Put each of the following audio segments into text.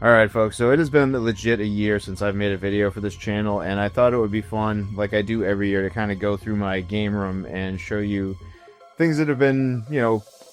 Alright folks, so it has been legit a year since I've made a video for this channel, and I thought it would be fun, like I do every year, to kind of go through my game room and show you things that have been,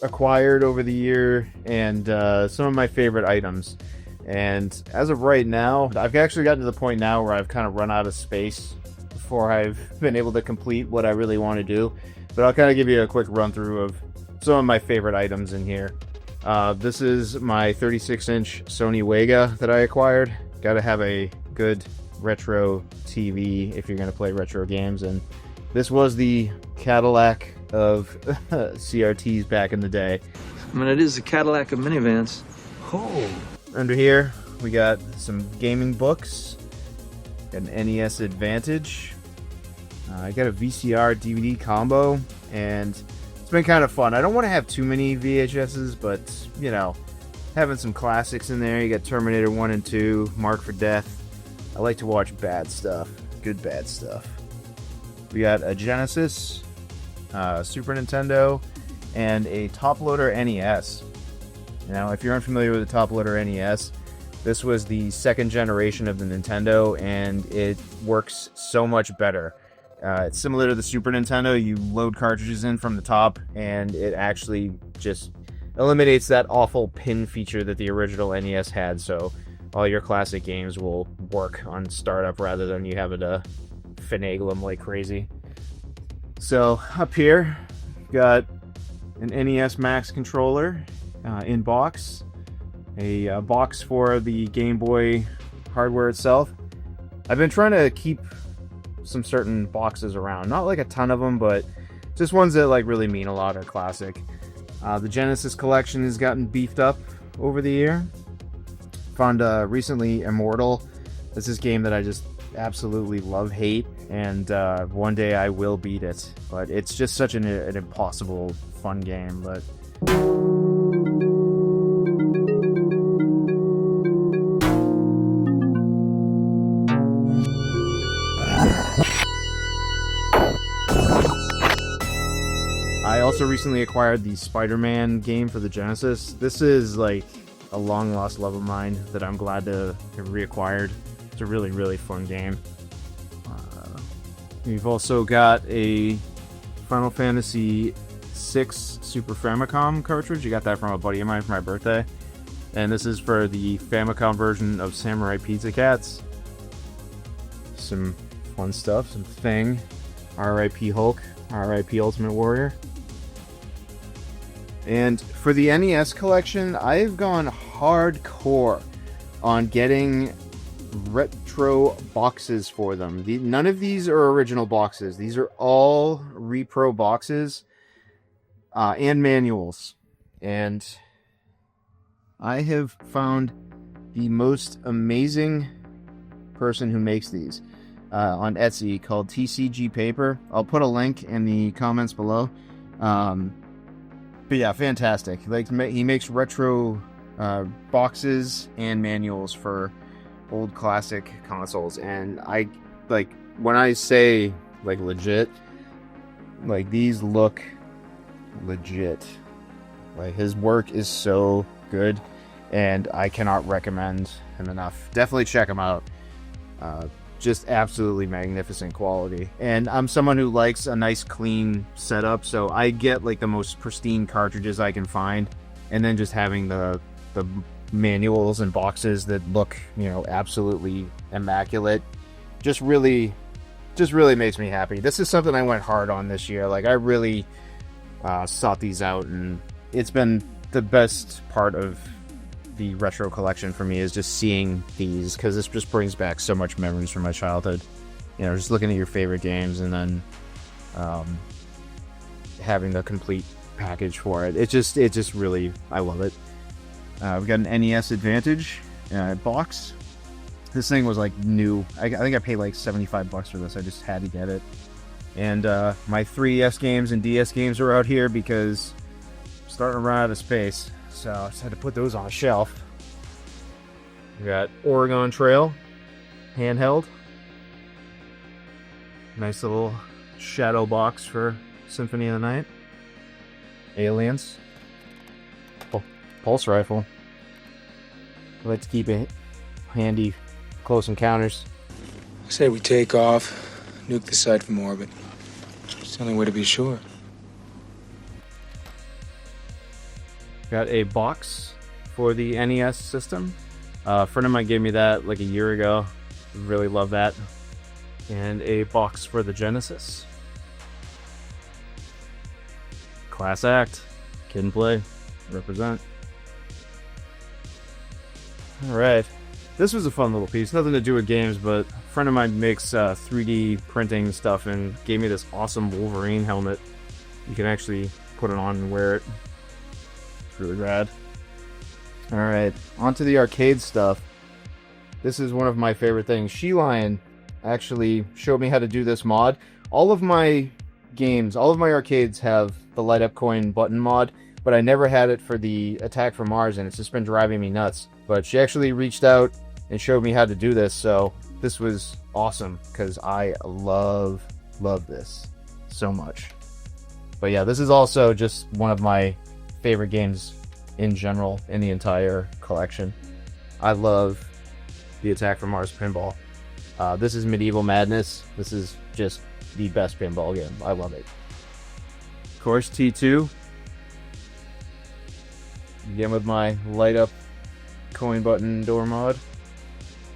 acquired over the year, and some of my favorite items. And as of right now, I've actually gotten to the point now where I've kind of run out of space before I've been able to complete what I really want to do. But I'll kind of give you a quick run through of some of my favorite items in here. This is my 36-inch Sony Wega that I acquired. Gotta have a good retro TV if you're gonna play retro games, and this was the Cadillac of CRTs back in the day. I mean, it is a Cadillac of minivans. Oh! Under here, we got some gaming books, an NES Advantage. I got a VCR DVD combo, and it's been kind of fun. I don't want to have too many VHSs, but, having some classics in there. You got Terminator 1 and 2, Mark for Death. I like to watch bad stuff, good bad stuff. We got a Genesis, Super Nintendo, and a top loader NES. Now, if you're unfamiliar with the top loader NES, this was the second generation of the Nintendo, and it works so much better. It's similar to the Super Nintendo. You load cartridges in from the top, and it actually just eliminates that awful pin feature that the original NES had, so all your classic games will work on startup rather than you having to finagle them like crazy. So, up here, got an NES Max controller in box, a box for the Game Boy hardware itself. I've been trying to keep some certain boxes around, not like a ton of them, but just ones that like really mean a lot are classic. The Genesis collection has gotten beefed up over the year. Found recently Immortal. This is a game that I just absolutely hate, and one day I will beat it, but it's just such an impossible fun game. But I also recently acquired the Spider-Man game for the Genesis. This is like a long-lost love of mine that I'm glad to have reacquired. It's a really, really fun game. We've also got a Final Fantasy VI Super Famicom cartridge. You got that from a buddy of mine for my birthday. And this is for the Famicom version of Samurai Pizza Cats. Some fun stuff, some Thing, R.I.P. Hulk, R.I.P. Ultimate Warrior. And for the NES collection, I've gone hardcore on getting retro boxes for them. None of these are original boxes. These are all repro boxes and manuals. And I have found the most amazing person who makes these on Etsy called TCG Paper. I'll put a link in the comments below. But yeah, fantastic. Like, he makes retro boxes and manuals for old classic consoles, and I like when I say like legit, like these look legit. Like, his work is so good, and I cannot recommend him enough. Definitely check him out. Just absolutely magnificent quality. And I'm someone who likes a nice clean setup, so I get like the most pristine cartridges I can find, and then just having the manuals and boxes that look, absolutely immaculate, just really makes me happy. This is something I went hard on this year. Like, I really sought these out, and it's been the best part of the retro collection for me, is just seeing these, because this just brings back so much memories from my childhood. Just looking at your favorite games, and then having the complete package for it. It just really, I love it. We've got an NES Advantage box. This thing was like new. I think I paid like $75 for this. I just had to get it. And my 3DS games and DS games are out here because I'm starting to run out of space. So I just had to put those on a shelf. We got Oregon Trail, handheld. Nice little shadow box for Symphony of the Night. Aliens. Pulse rifle. I like to keep it handy, close encounters. I say we take off, nuke the site from orbit. It's the only way to be sure. Got a box for the NES system. A friend of mine gave me that like a year ago. Really love that. And a box for the Genesis. Class act. Kid and play. Represent. Alright. This was a fun little piece. Nothing to do with games, but a friend of mine makes 3D printing stuff and gave me this awesome Wolverine helmet. You can actually put it on and wear it. It's really rad. Alright, on to the arcade stuff. This is one of my favorite things. She-Lion actually showed me how to do this mod. All of my games, all of my arcades have the light up coin button mod, but I never had it for the Attack from Mars, and it's just been driving me nuts. But she actually reached out and showed me how to do this, so this was awesome, because I love this so much. But yeah, this is also just one of my favorite games in general in the entire collection. I love the Attack from Mars pinball. This is Medieval Madness. This is just the best pinball game. I love it. Of course, T2. Again with my light up coin button door mod.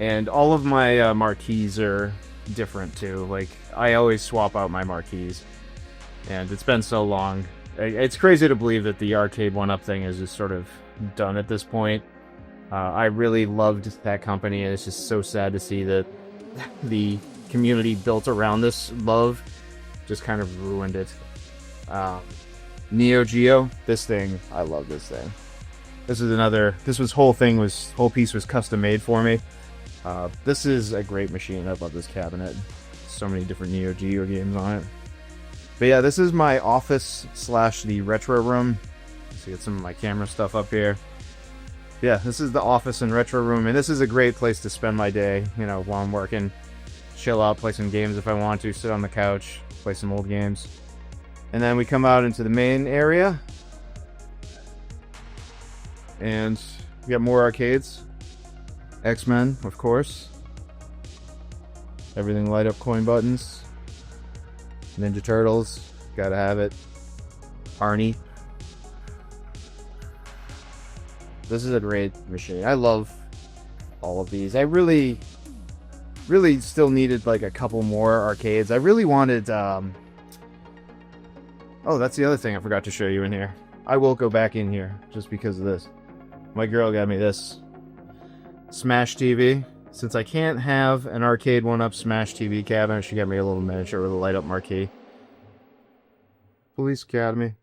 And all of my marquees are different too. Like, I always swap out my marquees. And it's been so long. It's crazy to believe that the arcade 1-up thing is just sort of done at this point. I really loved that company, and it's just so sad to see that the community built around this love just kind of ruined it. Neo Geo, this thing, I love this thing. Whole piece was custom made for me. This is a great machine. I love this cabinet. So many different Neo Geo games on it. But yeah, this is my office / the retro room. Let's get some of my camera stuff up here. Yeah, this is the office and retro room, and this is a great place to spend my day, you know, while I'm working. Chill out, play some games if I want to, sit on the couch, play some old games. And then we come out into the main area. And we got more arcades. X-Men, of course. Everything light up coin buttons. Ninja Turtles, gotta have it. Arnie. This is a great machine. I love all of these. I really still needed like a couple more arcades. I really wanted, oh, that's the other thing I forgot to show you in here. I will go back in here just because of this. My girl got me this Smash TV. Since I can't have an arcade 1-up Smash TV cabinet, she got me a little miniature with a light up marquee. Police Academy.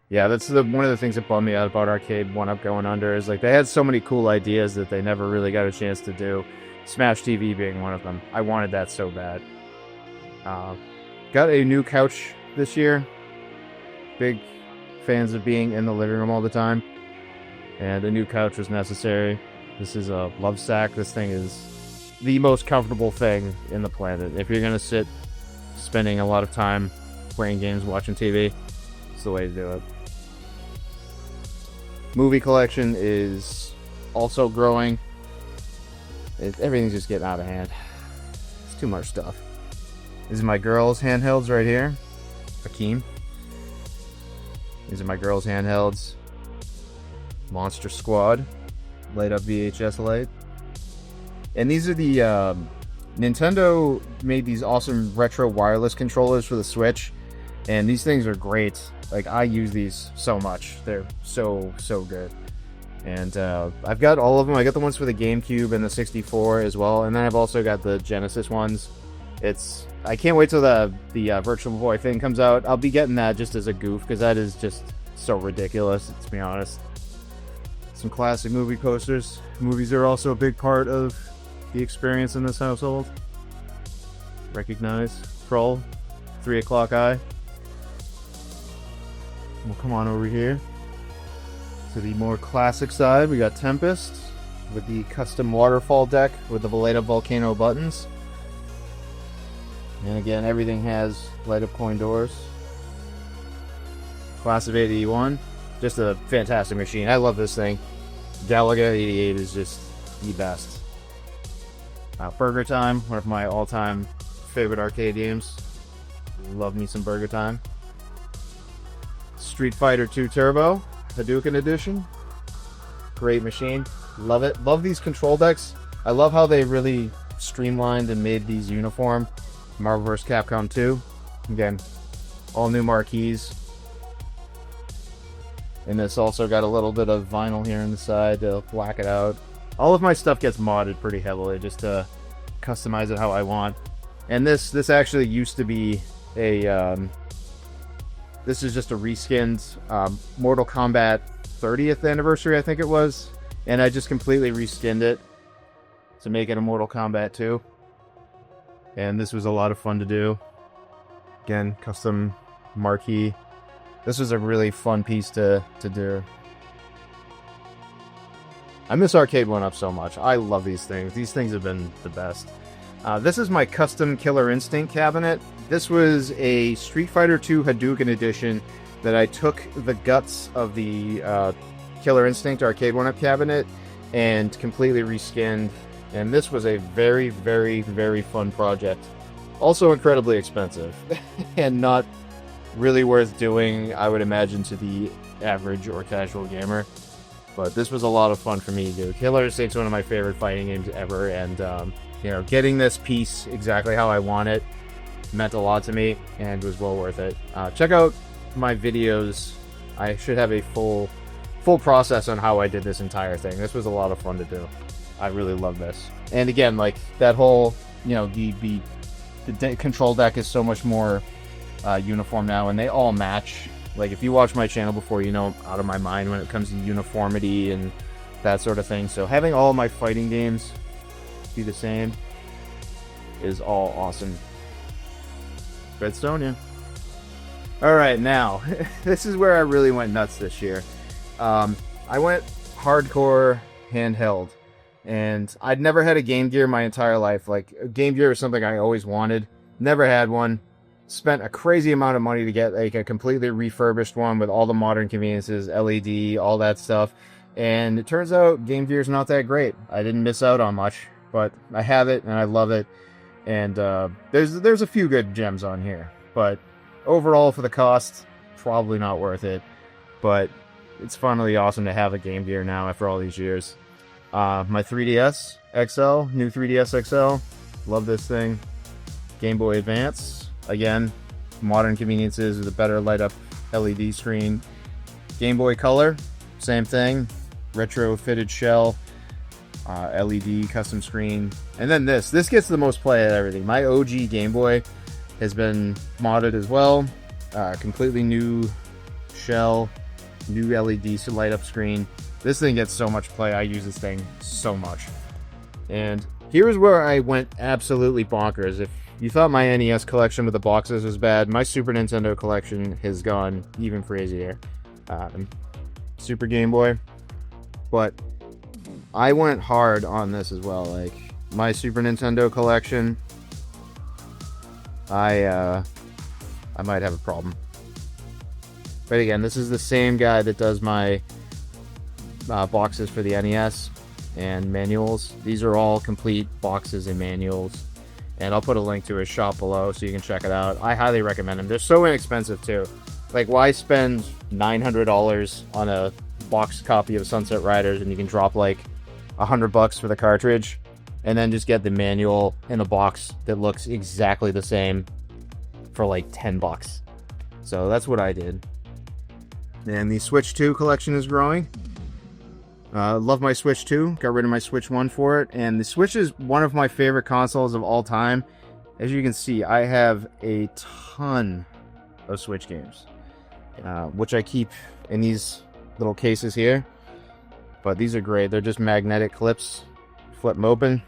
Yeah, that's one of the things that bummed me out about arcade 1-up going under, is like they had so many cool ideas that they never really got a chance to do. Smash TV being one of them. I wanted that so bad. Got a new couch this year. Big fans of being in the living room all the time. And a new couch was necessary. This is a love sack. This thing is the most comfortable thing in the planet. If you're going to sit spending a lot of time playing games, watching TV, it's the way to do it. Movie collection is also growing. Everything's just getting out of hand. It's too much stuff. These are my girls' handhelds right here. Akeem. These are my girls' handhelds. Monster Squad, light up VHS light. And these are the Nintendo made these awesome retro wireless controllers for the Switch, and these things are great. Like, I use these so much. They're so good. And I've got all of them. I got the ones for the GameCube and the 64 as well, and then I've also got the Genesis ones. I can't wait till the Virtual Boy thing comes out. I'll be getting that just as a goof, because that is just so ridiculous, to be honest. Some classic movie posters. Movies are also a big part of the experience in this household. Recognize Kroll, 3 O'Clock Eye. We'll come on over here to the more classic side. We got Tempest with the custom waterfall deck with the light up volcano buttons. And again, everything has light up coin doors. Class of 81. just a fantastic machine. I love this thing. Galaga 88 is just the best. Burger Time, one of my all-time favorite arcade games. Love me some Burger Time. Street Fighter 2 Turbo, Hadouken Edition. Great machine. Love it. Love these control decks. I love how they really streamlined and made these uniform. Marvel vs. Capcom 2. Again, all new marquees. And this also got a little bit of vinyl here on the side to black it out. All of my stuff gets modded pretty heavily just to customize it how I want. And this actually used to be a this is just a reskinned Mortal Kombat 30th anniversary, I think it was, and I just completely reskinned it to make it a Mortal Kombat 2. And this was a lot of fun to do. Again, custom marquee. This was a really fun piece to do. I miss Arcade 1-Up so much. I love these things. These things have been the best. This is my custom Killer Instinct cabinet. This was a Street Fighter 2 Hadouken edition that I took the guts of the Killer Instinct Arcade 1-Up cabinet and completely reskinned. And this was a very, very, very fun project. Also incredibly expensive and not really worth doing, I would imagine, to the average or casual gamer. But this was a lot of fun for me to do. Killer Instinct's one of my favorite fighting games ever, and you know, getting this piece exactly how I want it meant a lot to me and was well worth it. Check out my videos. I should have a full process on how I did this entire thing. This was a lot of fun to do. I really love this. And again, like that whole, you know, the control deck is so much more uniform now, and they all match. Like, if you watch my channel before, you know I'm out of my mind when it comes to uniformity and that sort of thing. So having all my fighting games be the same is all awesome. Redstonia. Alright, now, this is where I really went nuts this year. I went hardcore handheld. And I'd never had a Game Gear my entire life. Like, a Game Gear was something I always wanted. Never had one. Spent a crazy amount of money to get like a completely refurbished one with all the modern conveniences, LED, all that stuff. And it turns out Game Gear's not that great. I didn't miss out on much, but I have it and I love it. And there's a few good gems on here, but overall for the cost, probably not worth it. But it's finally awesome to have a Game Gear now after all these years. My 3DS XL, new 3DS XL, love this thing. Game Boy Advance. Again, modern conveniences with a better light up LED screen. Game Boy Color, same thing. Retro fitted shell, LED custom screen. And then this gets the most play out of everything. My OG Game Boy has been modded as well. Completely new shell, new LED light up screen. This thing gets so much play. I use this thing so much. And here's where I went absolutely bonkers. If you thought my NES collection with the boxes was bad, my Super Nintendo collection has gone even crazier. Super Game Boy. But I went hard on this as well. Like, my Super Nintendo collection, I might have a problem. But again, this is the same guy that does my boxes for the NES and manuals. These are all complete boxes and manuals. And I'll put a link to his shop below so you can check it out. I highly recommend them. They're so inexpensive too. Like, why spend $900 on a box copy of Sunset Riders and you can drop like $100 for the cartridge and then just get the manual in a box that looks exactly the same for like $10. So that's what I did. And the Switch 2 collection is growing. Love my Switch 2. Got rid of my Switch 1 for it. And the Switch is one of my favorite consoles of all time. As you can see, I have a ton of Switch games, which I keep in these little cases here. But these are great. They're just magnetic clips. Flip them open.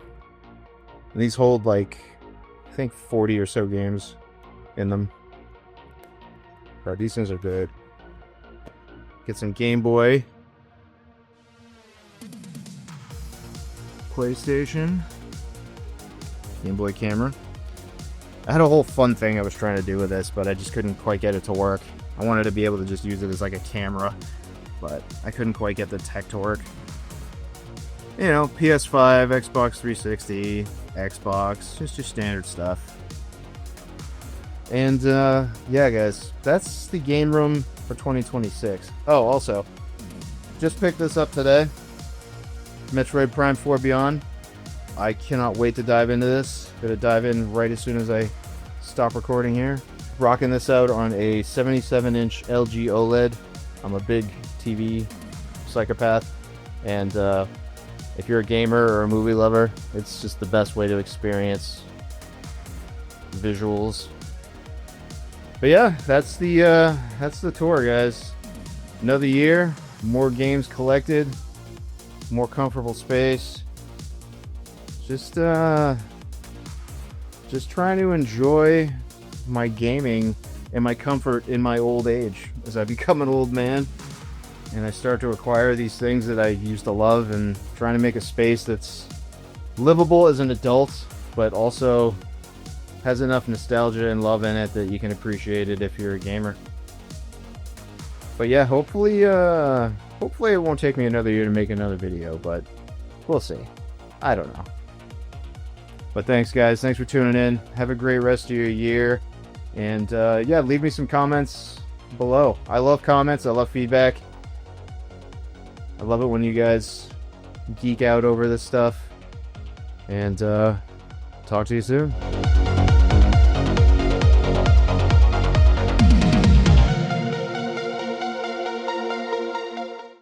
And these hold like, I think 40 or so games in them. But these things are good. Get some Game Boy. PlayStation, Game Boy camera. I had a whole fun thing I was trying to do with this, but I just couldn't quite get it to work. I wanted to be able to just use it as like a camera but I couldn't quite get the tech to work. You know, PS5, Xbox 360, Xbox, just your standard stuff. And yeah, guys, that's the game room for 2026. Oh, also, just picked this up today. Metroid Prime 4 Beyond. I cannot wait to dive into this. Gonna dive in right as soon as I stop recording here. Rocking this out on a 77-inch LG OLED. I'm a big TV psychopath, and if you're a gamer or a movie lover, it's just the best way to experience visuals. But yeah, that's the tour, guys. Another year, more games collected, more comfortable space. Just trying to enjoy my gaming and my comfort in my old age as I become an old man and I start to acquire these things that I used to love, and trying to make a space that's livable as an adult but also has enough nostalgia and love in it that you can appreciate it if you're a gamer. But yeah, hopefully it won't take me another year to make another video, but we'll see. I don't know. But thanks, guys. Thanks for tuning in. Have a great rest of your year. And yeah, leave me some comments below. I love comments. I love feedback. I love it when you guys geek out over this stuff. And talk to you soon.